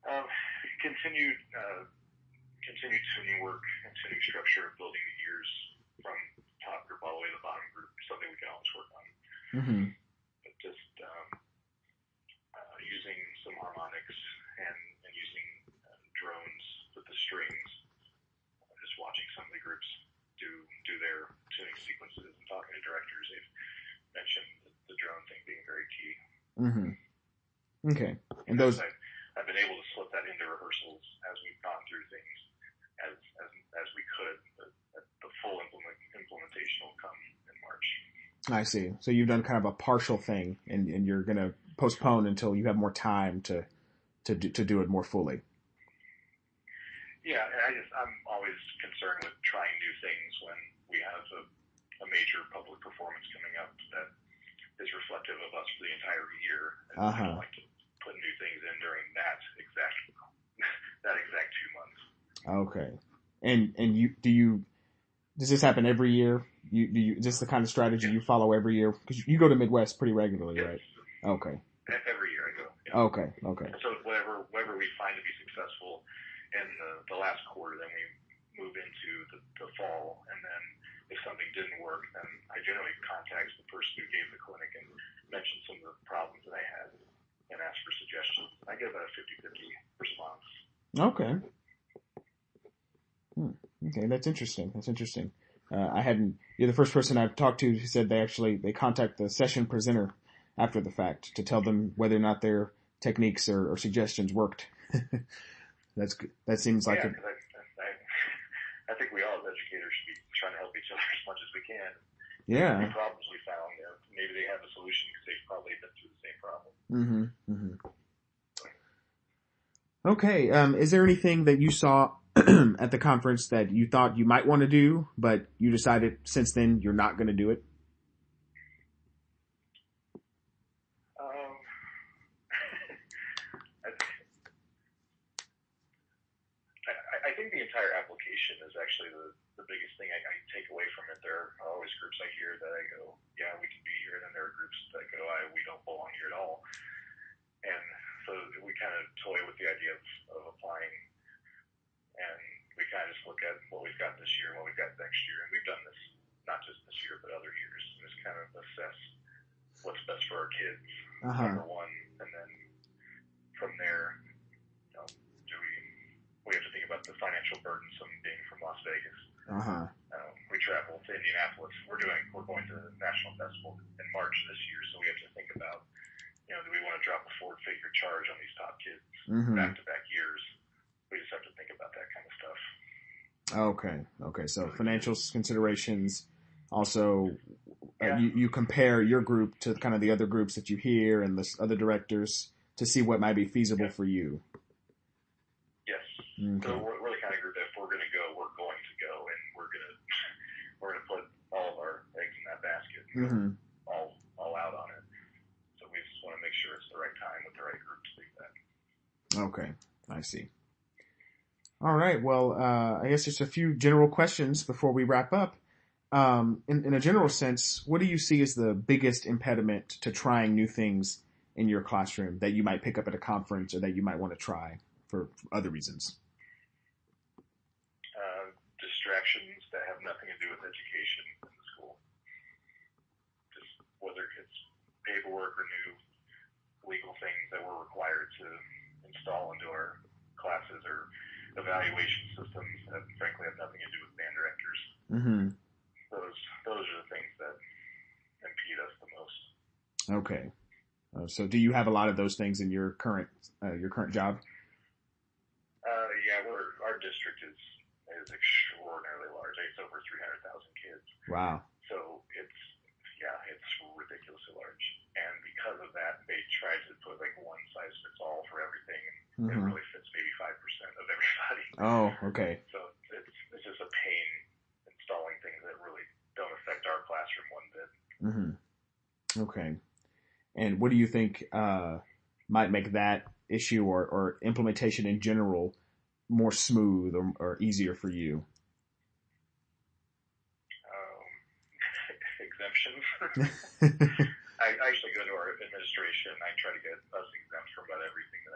Um, continued continued tuning work and tuning structure, building the ears from top group all the way to the bottom group, something we can always work on. Mm-hmm. But just using some harmonics and using drones with the strings, just watching some of the groups do their tuning sequences and talking to directors. They've mentioned the drone thing being very key. Mm-hmm. Okay. And those I've been able to slip that into rehearsals as we've gone through things as we could. But the full implementation will come in March. I see. So you've done kind of a partial thing, and you're going to postpone until you have more time to do it more fully. Yeah, I'm always concerned with trying new things when we have a major public performance coming up that is reflective of us for the entire year. And I don't like to put new things in during that exact 2 months. Okay. And does this happen every year? Is this the kind of strategy you follow every year? Because you go to Midwest pretty regularly, yes. Right? Okay. Every year I go. Yeah. Okay. So whatever we find to be successful in the last quarter, then we move into the fall, and then if something didn't work, then I generally contact the person who gave the clinic and mention some of the problems that I had and ask for suggestions. I get about a 50-50 response. Okay. Okay, that's interesting. You're the first person I've talked to who said they contact the session presenter after the fact to tell them whether or not their techniques or suggestions worked. That's good. That seems like I think we all as educators should be trying to help each other as much as we can. Yeah. The problems we found, maybe they have a solution because they've probably been through the same problem. Mm-hmm. Mm-hmm. Okay. Is there anything that you saw at the conference that you thought you might want to do, but you decided since then you're not going to do it? I think the entire application is actually the biggest thing I take away from it. There are always groups I hear that I go, yeah, we can be here, and then there are groups that go, we don't belong here at all. And so we kind of toy with the idea of applying, and we kind of just look at what we've got this year and what we've got next year. And we've done this not just this year, but other years, and just kind of assess what's best for our kids, number one, and then from there, we have to think about the financial burdensome being from Las Vegas. We travel to Indianapolis. We're going to the National Festival in March this year, so we have to think about, do we want to drop a 4-figure charge on these top kids back-to-back years? We just have to think about that kind of stuff. Okay. So financial considerations. Also, you compare your group to kind of the other groups that you hear and the other directors to see what might be feasible for you. Yes. Okay. So we're the kind of group that if we're going to go, we're going to go, and we're going to put all of our eggs in that basket, all out on it. So we just want to make sure it's the right time with the right group to do that. Okay, I see. All right. Well, I guess just a few general questions before we wrap up. In a general sense, what do you see as the biggest impediment to trying new things in your classroom that you might pick up at a conference or that you might want to try for other reasons? Distractions that have nothing to do with education in the school. Just whether it's paperwork or new legal things that we're required to install into our classes or evaluation systems that frankly have nothing to do with band directors. Those are the things that impede us the most. Okay. So do you have a lot of those things in your current job? Yeah, our district is extraordinarily large. It's over 300,000 kids. Wow. So it's ridiculously large. And because of that, they tried to put like one size fits all for everything, and it really fits maybe 5% of everybody. Oh, okay. So it's just a pain installing things that really don't affect our classroom one bit. Okay. And what do you think might make that issue or implementation in general more smooth or easier for you? Exemptions. I actually go to our administration. I try to get us exempt from about everything that I